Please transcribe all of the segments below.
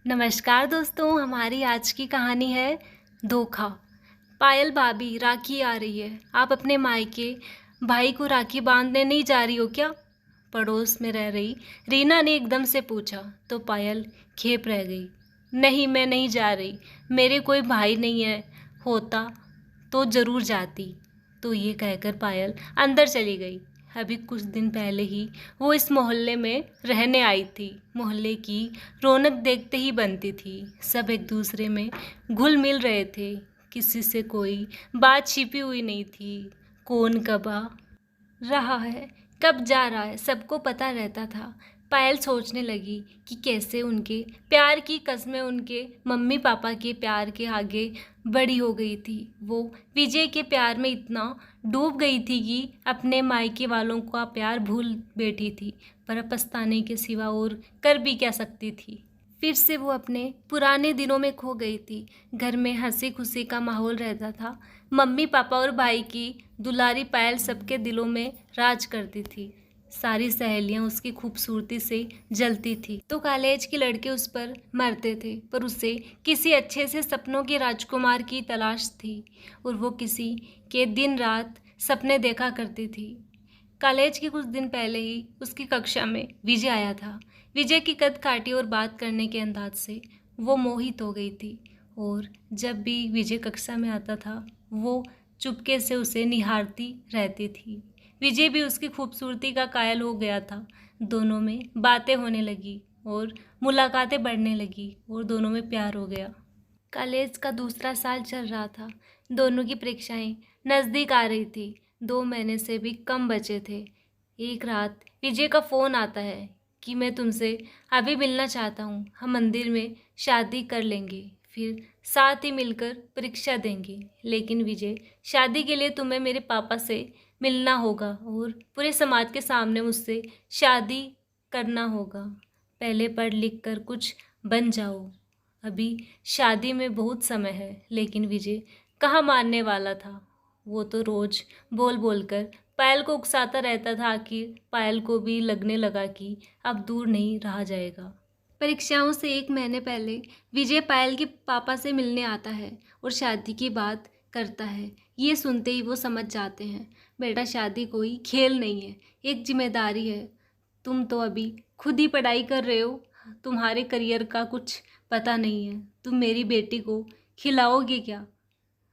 नमस्कार दोस्तों, हमारी आज की कहानी है धोखा। पायल भाभी, राखी आ रही है। आप अपने मायके भाई को राखी बांधने नहीं जा रही हो क्या? पड़ोस में रह रही रीना ने एकदम से पूछा तो पायल खेप रह गई। नहीं, मैं नहीं जा रही। मेरे कोई भाई नहीं है, होता तो ज़रूर जाती। तो ये कहकर पायल अंदर चली गई। अभी कुछ दिन पहले ही वो इस मोहल्ले में रहने आई थी। मोहल्ले की रौनक देखते ही बनती थी। सब एक दूसरे में घुल मिल रहे थे। किसी से कोई बात छिपी हुई नहीं थी। कौन कब आ रहा है, कब जा रहा है, सबको पता रहता था। पायल सोचने लगी कि कैसे उनके प्यार की कस्में उनके मम्मी पापा के प्यार के आगे बड़ी हो गई थी। वो विजय के प्यार में इतना डूब गई थी कि अपने मायके वालों का प्यार भूल बैठी थी। पर अब पछताने के सिवा और कर भी क्या सकती थी। फिर से वो अपने पुराने दिनों में खो गई थी। घर में हंसी खुशी का माहौल रहता था। मम्मी पापा और भाई की दुलारी पायल सबके दिलों में राज करती थी। सारी सहेलियां उसकी खूबसूरती से जलती थी तो कॉलेज के लड़के उस पर मरते थे, पर उसे किसी अच्छे से सपनों के राजकुमार की तलाश थी और वो किसी के दिन रात सपने देखा करती थी। कॉलेज के कुछ दिन पहले ही उसकी कक्षा में विजय आया था। विजय की कद काठी और बात करने के अंदाज से वो मोहित हो गई थी और जब भी विजय कक्षा में आता था वो चुपके से उसे निहारती रहती थी। विजय भी उसकी खूबसूरती का कायल हो गया था। दोनों में बातें होने लगी और मुलाकातें बढ़ने लगी और दोनों में प्यार हो गया। कॉलेज का दूसरा साल चल रहा था। दोनों की परीक्षाएं नज़दीक आ रही थी। 2 महीने से भी कम बचे थे। एक रात विजय का फ़ोन आता है कि मैं तुमसे अभी मिलना चाहता हूँ। हम मंदिर में शादी कर लेंगे, फिर साथ ही मिलकर परीक्षा देंगे। लेकिन विजय, शादी के लिए तुम्हें मेरे पापा से मिलना होगा और पूरे समाज के सामने मुझसे शादी करना होगा। पहले पढ़ लिख कर कुछ बन जाओ, अभी शादी में बहुत समय है। लेकिन विजय कहाँ मानने वाला था। वो तो रोज बोल बोल कर पायल को उकसाता रहता था कि पायल को भी लगने लगा कि अब दूर नहीं रहा जाएगा। परीक्षाओं से 1 महीने पहले विजय पायल के पापा से मिलने आता है और शादी की बात करता है। ये सुनते ही वो समझ जाते हैं, बेटा शादी कोई खेल नहीं है, एक जिम्मेदारी है। तुम तो अभी खुद ही पढ़ाई कर रहे हो, तुम्हारे करियर का कुछ पता नहीं है। तुम मेरी बेटी को खिलाओगे क्या,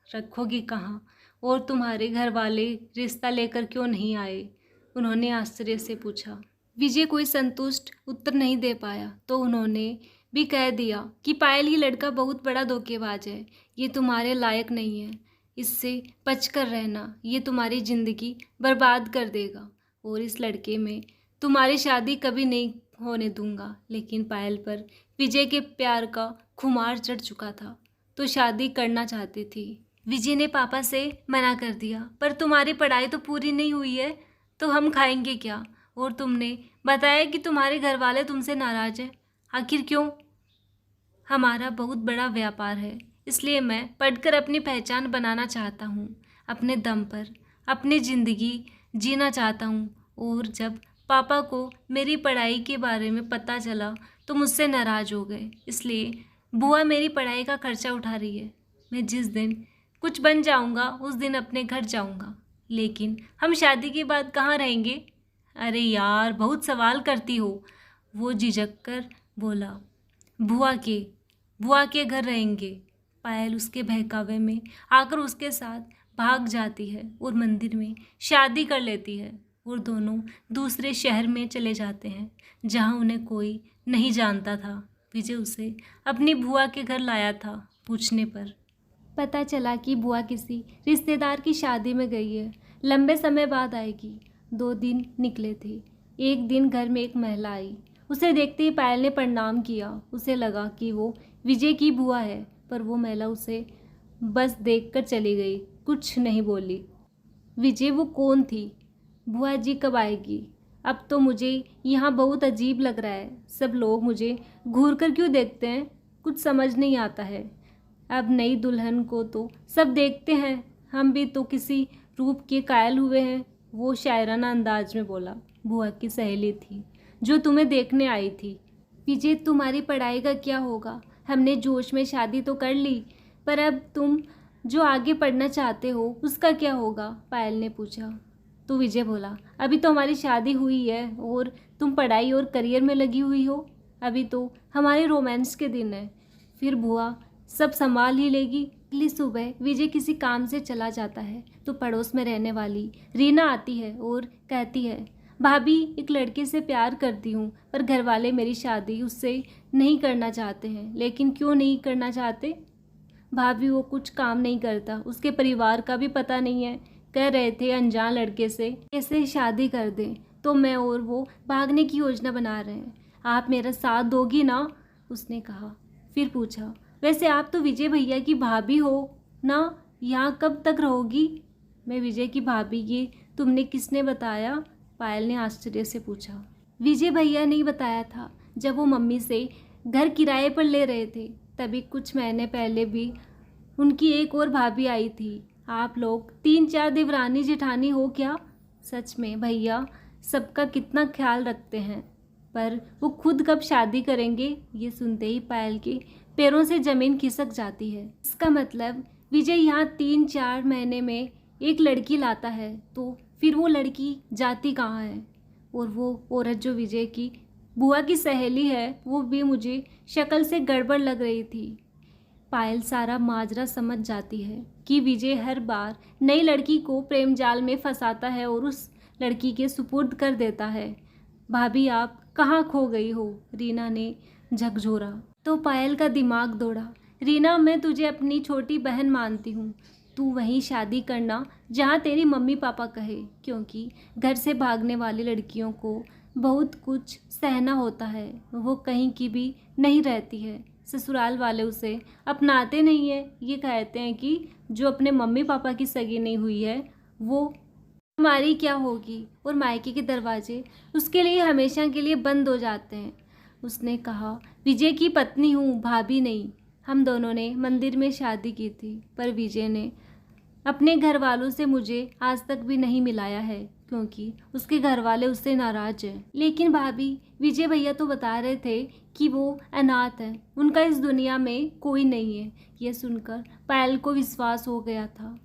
रखोगे कहाँ, और तुम्हारे घर वाले रिश्ता लेकर क्यों नहीं आए? उन्होंने आश्चर्य से पूछा। विजय कोई संतुष्ट उत्तर नहीं दे पाया तो उन्होंने भी कह दिया कि पायल, ये लड़का बहुत बड़ा धोखेबाज है। ये तुम्हारे लायक नहीं है। इससे बच कर रहना, ये तुम्हारी ज़िंदगी बर्बाद कर देगा और इस लड़के में तुम्हारी शादी कभी नहीं होने दूंगा। लेकिन पायल पर विजय के प्यार का खुमार चढ़ चुका था तो शादी करना चाहती थी। विजय ने पापा से मना कर दिया, पर तुम्हारी पढ़ाई तो पूरी नहीं हुई है तो हम खाएंगे क्या? और तुमने बताया कि तुम्हारे घर वाले तुमसे नाराज हैं। आखिर क्यों? हमारा बहुत बड़ा व्यापार है, इसलिए मैं पढ़कर अपनी पहचान बनाना चाहता हूँ। अपने दम पर अपनी ज़िंदगी जीना चाहता हूँ। और जब पापा को मेरी पढ़ाई के बारे में पता चला तो मुझसे नाराज़ हो गए। इसलिए बुआ मेरी पढ़ाई का खर्चा उठा रही है। मैं जिस दिन कुछ बन जाऊँगा उस दिन अपने घर जाऊँगा। लेकिन हम शादी के बाद कहाँ रहेंगे? अरे यार, बहुत सवाल करती हो, वो झिझक कर बोला। बुआ के बुआ के घर रहेंगे। पायल उसके बहकावे में आकर उसके साथ भाग जाती है और मंदिर में शादी कर लेती है और दोनों दूसरे शहर में चले जाते हैं जहां उन्हें कोई नहीं जानता था। विजय उसे अपनी बुआ के घर लाया था। पूछने पर पता चला कि बुआ किसी रिश्तेदार की शादी में गई है, लंबे समय बाद आएगी। 2 दिन निकले थे। एक दिन घर में एक महिला आई। उसे देखते ही पायल ने प्रणाम किया। उसे लगा कि वो विजय की बुआ है, पर वो महिला उसे बस देखकर चली गई, कुछ नहीं बोली। विजय, वो कौन थी? बुआ जी कब आएगी? अब तो मुझे यहाँ बहुत अजीब लग रहा है। सब लोग मुझे घूर कर क्यों देखते हैं, कुछ समझ नहीं आता है। अब नई दुल्हन को तो सब देखते हैं, हम भी तो किसी रूप के कायल हुए हैं। वो शायराना अंदाज में बोला। बुआ की सहेली थी जो तुम्हें देखने आई थी। विजय, तुम्हारी पढ़ाई का क्या होगा? हमने जोश में शादी तो कर ली, पर अब तुम जो आगे पढ़ना चाहते हो उसका क्या होगा? पायल ने पूछा। तो विजय बोला, अभी तो हमारी शादी हुई है और तुम पढ़ाई और करियर में लगी हुई हो। अभी तो हमारे रोमांस के दिन है, फिर बुआ सब संभाल ही लेगी। अगली सुबह विजय किसी काम से चला जाता है तो पड़ोस में रहने वाली रीना आती है और कहती है, भाभी, एक लड़के से प्यार करती हूँ, पर घर वाले मेरी शादी उससे नहीं करना चाहते हैं। लेकिन क्यों नहीं करना चाहते? भाभी, वो कुछ काम नहीं करता, उसके परिवार का भी पता नहीं है। कह रहे थे अनजान लड़के से कैसे शादी कर दें, तो मैं और वो भागने की योजना बना रहे हैं। आप मेरा साथ दोगी ना? उसने कहा। फिर पूछा, वैसे आप तो विजय भैया की भाभी हो ना, यहाँ कब तक रहोगी? मैं विजय की भाभी, ये तुमने किसने बताया? पायल ने आश्चर्य से पूछा। विजय भैया ने बताया था, जब वो मम्मी से घर किराए पर ले रहे थे, तभी कुछ महीने पहले भी उनकी एक और भाभी आई थी। आप लोग 3-4 देवरानी जेठानी हो क्या? सच में भैया सबका कितना ख्याल रखते हैं, पर वो खुद कब शादी करेंगे? ये सुनते ही पायल के पैरों से ज़मीन खिसक जाती है। इसका मतलब विजय यहाँ 3-4 महीने में एक लड़की लाता है, तो फिर वो लड़की जाती कहाँ है? और वो औरत जो विजय की बुआ की सहेली है, वो भी मुझे शक्ल से गड़बड़ लग रही थी। पायल सारा माजरा समझ जाती है कि विजय हर बार नई लड़की को प्रेम जाल में फंसाता है और उस लड़की के सुपुर्द कर देता है। भाभी, आप कहाँ खो गई हो? रीना ने झकझोरा। तो पायल का दिमाग दौड़ा। रीना, मैं तुझे अपनी छोटी बहन मानती हूँ। तू वहीं शादी करना जहाँ तेरी मम्मी पापा कहे, क्योंकि घर से भागने वाली लड़कियों को बहुत कुछ सहना होता है। वो कहीं की भी नहीं रहती है। ससुराल वाले उसे अपनाते नहीं है। ये कहते हैं कि जो अपने मम्मी पापा की सगी नहीं हुई है वो हमारी क्या होगी, और मायके के दरवाजे उसके लिए हमेशा के लिए बंद हो जाते हैं। उसने कहा, विजय की पत्नी हूँ, भाभी नहीं। हम दोनों ने मंदिर में शादी की थी, पर विजय ने अपने घर वालों से मुझे आज तक भी नहीं मिलाया है, क्योंकि उसके घर वाले उससे नाराज हैं। लेकिन भाभी, विजय भैया तो बता रहे थे कि वो अनाथ है, उनका इस दुनिया में कोई नहीं है। यह सुनकर पायल को विश्वास हो गया था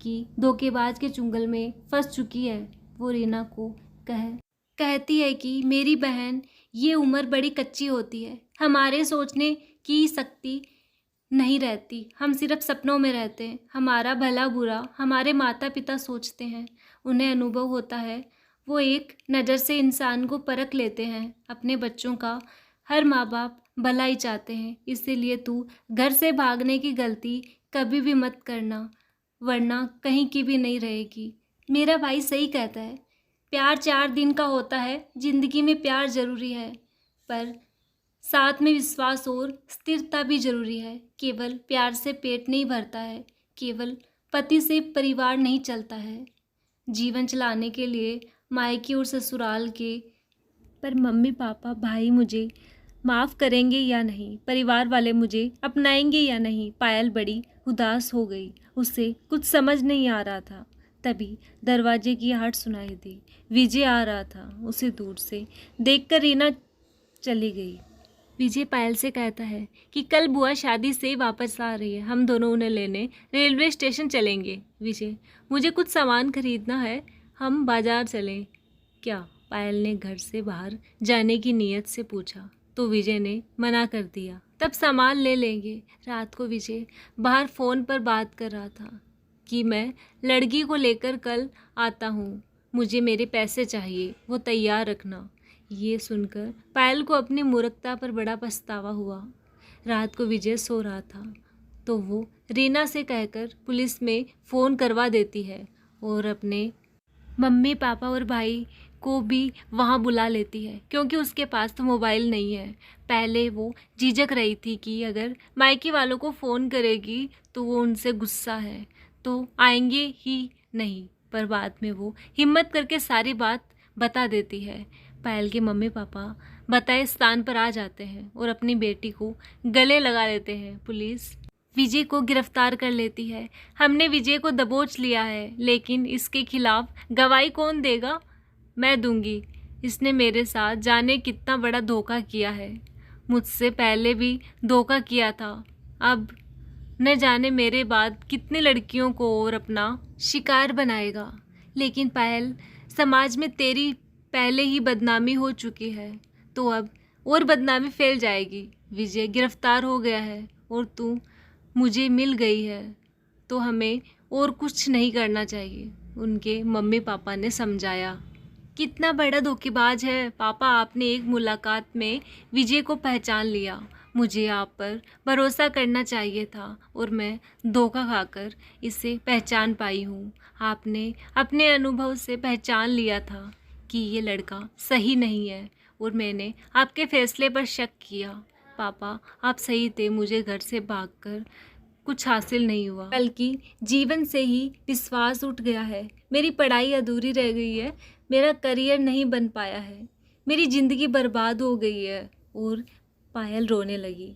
कि धोखेबाज के चुंगल में फंस चुकी है। वो रीना को कहती है कि मेरी बहन, ये उम्र बड़ी कच्ची होती है, हमारे सोचने की शक्ति नहीं रहती, हम सिर्फ सपनों में रहते हैं। हमारा भला बुरा हमारे माता पिता सोचते हैं, उन्हें अनुभव होता है। वो एक नज़र से इंसान को परख लेते हैं। अपने बच्चों का हर माँ बाप भला ही चाहते हैं। इसीलिए तू घर से भागने की गलती कभी भी मत करना, वरना कहीं की भी नहीं रहेगी। मेरा भाई सही कहता है, प्यार 4 दिन का होता है। ज़िंदगी में प्यार ज़रूरी है, पर साथ में विश्वास और स्थिरता भी जरूरी है। केवल प्यार से पेट नहीं भरता है, केवल पति से परिवार नहीं चलता है। जीवन चलाने के लिए मायके और ससुराल के पर मम्मी पापा भाई मुझे माफ़ करेंगे या नहीं, परिवार वाले मुझे अपनाएंगे या नहीं। पायल बड़ी उदास हो गई, उसे कुछ समझ नहीं आ रहा था। तभी दरवाजे की आहट सुनाई दी। विजय आ रहा था। उसे दूर से देखकर रीना चली गई। विजय पायल से कहता है कि कल बुआ शादी से वापस आ रही है, हम दोनों उन्हें लेने रेलवे स्टेशन चलेंगे। विजय, मुझे कुछ सामान खरीदना है, हम बाजार चलें क्या? पायल ने घर से बाहर जाने की नीयत से पूछा, तो विजय ने मना कर दिया। तब सामान ले लेंगे। रात को विजय बाहर फ़ोन पर बात कर रहा था कि मैं लड़की को लेकर कल आता हूँ, मुझे मेरे पैसे चाहिए, वो तैयार रखना। ये सुनकर पायल को अपनी मूर्खता पर बड़ा पछतावा हुआ। रात को विजय सो रहा था तो वो रीना से कहकर पुलिस में फ़ोन करवा देती है और अपने मम्मी पापा और भाई को भी वहाँ बुला लेती है, क्योंकि उसके पास तो मोबाइल नहीं है। पहले वो झिझक रही थी कि अगर मायके वालों को फ़ोन करेगी तो वो उनसे गुस्सा है तो आएंगे ही नहीं, पर बाद में वो हिम्मत करके सारी बात बता देती है। पायल के मम्मी पापा बताए स्थान पर आ जाते हैं और अपनी बेटी को गले लगा लेते हैं। पुलिस विजय को गिरफ्तार कर लेती है। हमने विजय को दबोच लिया है, लेकिन इसके खिलाफ गवाही कौन देगा? मैं दूंगी। इसने मेरे साथ जाने कितना बड़ा धोखा किया है। मुझसे पहले भी धोखा किया था। अब न जाने मेरे बाद कितने लड़कियों को और अपना शिकार बनाएगा। लेकिन पायल, समाज में तेरी पहले ही बदनामी हो चुकी है, तो अब और बदनामी फैल जाएगी। विजय गिरफ्तार हो गया है और तू मुझे मिल गई है, तो हमें और कुछ नहीं करना चाहिए, उनके मम्मी पापा ने समझाया। कितना बड़ा धोखेबाज है पापा, आपने एक मुलाकात में विजय को पहचान लिया। मुझे आप पर भरोसा करना चाहिए था और मैं धोखा खाकर इसे पहचान पाई हूँ। आपने अपने अनुभव से पहचान लिया था कि ये लड़का सही नहीं है और मैंने आपके फैसले पर शक किया। पापा, आप सही थे, मुझे घर से भागकर कुछ हासिल नहीं हुआ, बल्कि जीवन से ही विश्वास उठ गया है। मेरी पढ़ाई अधूरी रह गई है, मेरा करियर नहीं बन पाया है, मेरी ज़िंदगी बर्बाद हो गई है। और पायल रोने लगी।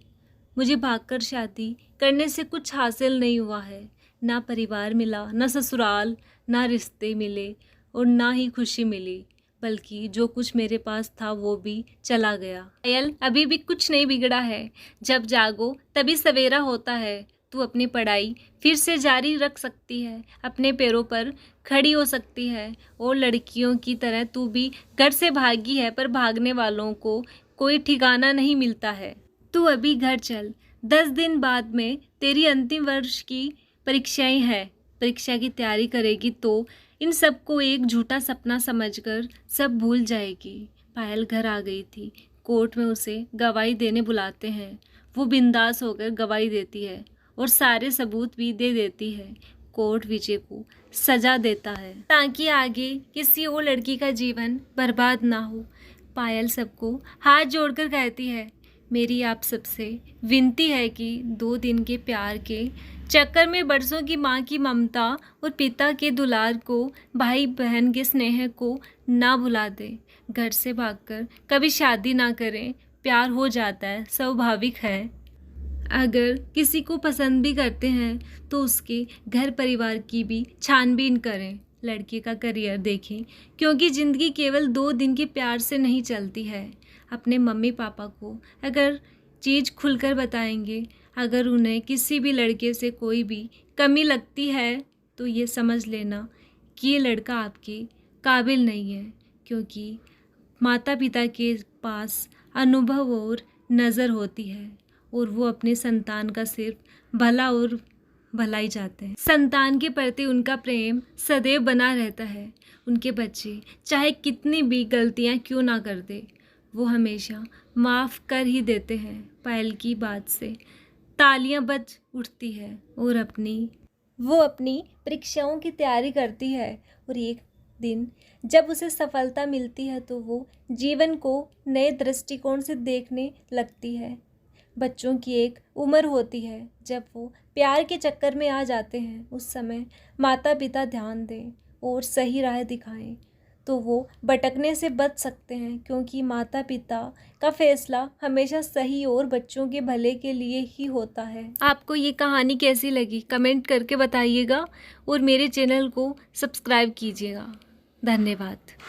मुझे भागकर शादी करने से कुछ हासिल नहीं हुआ है, ना परिवार मिला, ना ससुराल, ना रिश्ते मिले और ना ही खुशी मिली, बल्कि जो कुछ मेरे पास था वो भी चला गया। पायल, अभी भी कुछ नहीं बिगड़ा है। जब जागो तभी सवेरा होता है। तू अपनी पढ़ाई फिर से जारी रख सकती है, अपने पैरों पर खड़ी हो सकती है और लड़कियों की तरह तू भी घर से भागी है, पर भागने वालों को कोई ठिकाना नहीं मिलता है। तू अभी घर चल, 10 दिन बाद में तेरी अंतिम वर्ष की परीक्षाएं हैं। परीक्षा की तैयारी करेगी तो इन सबको एक झूठा सपना समझकर सब भूल जाएगी। पायल घर आ गई थी। कोर्ट में उसे गवाही देने बुलाते हैं। वो बिंदास होकर गवाही देती है और सारे सबूत भी दे देती है। कोर्ट विजय को सजा देता है ताकि आगे किसी और लड़की का जीवन बर्बाद ना हो। पायल सबको हाथ जोड़कर कहती है, मेरी आप सबसे विनती है कि 2 दिन के प्यार के चक्कर में बरसों की माँ की ममता और पिता के दुलार को, भाई बहन के स्नेह को ना भुला दे। घर से भागकर कभी शादी ना करें, प्यार हो जाता है, स्वाभाविक है। अगर किसी को पसंद भी करते हैं तो उसके घर परिवार की भी छानबीन करें, लड़के का करियर देखें, क्योंकि ज़िंदगी केवल 2 दिन के प्यार से नहीं चलती है। अपने मम्मी पापा को अगर चीज़ खुलकर बताएंगे, अगर उन्हें किसी भी लड़के से कोई भी कमी लगती है तो ये समझ लेना कि ये लड़का आपके काबिल नहीं है, क्योंकि माता पिता के पास अनुभव और नज़र होती है और वो अपने संतान का सिर्फ भला और भलाई चाहते हैं। संतान के प्रति उनका प्रेम सदैव बना रहता है। उनके बच्चे चाहे कितनी भी गलतियां क्यों ना कर दे, वो हमेशा माफ़ कर ही देते हैं। पायल की बात से तालियां बज उठती है और वो अपनी परीक्षाओं की तैयारी करती है और एक दिन जब उसे सफलता मिलती है तो वो जीवन को नए दृष्टिकोण से देखने लगती है। बच्चों की एक उम्र होती है जब वो प्यार के चक्कर में आ जाते हैं। उस समय माता पिता ध्यान दें और सही राह दिखाएं तो वो भटकने से बच सकते हैं, क्योंकि माता पिता का फैसला हमेशा सही और बच्चों के भले के लिए ही होता है। आपको ये कहानी कैसी लगी कमेंट करके बताइएगा और मेरे चैनल को सब्सक्राइब कीजिएगा। धन्यवाद।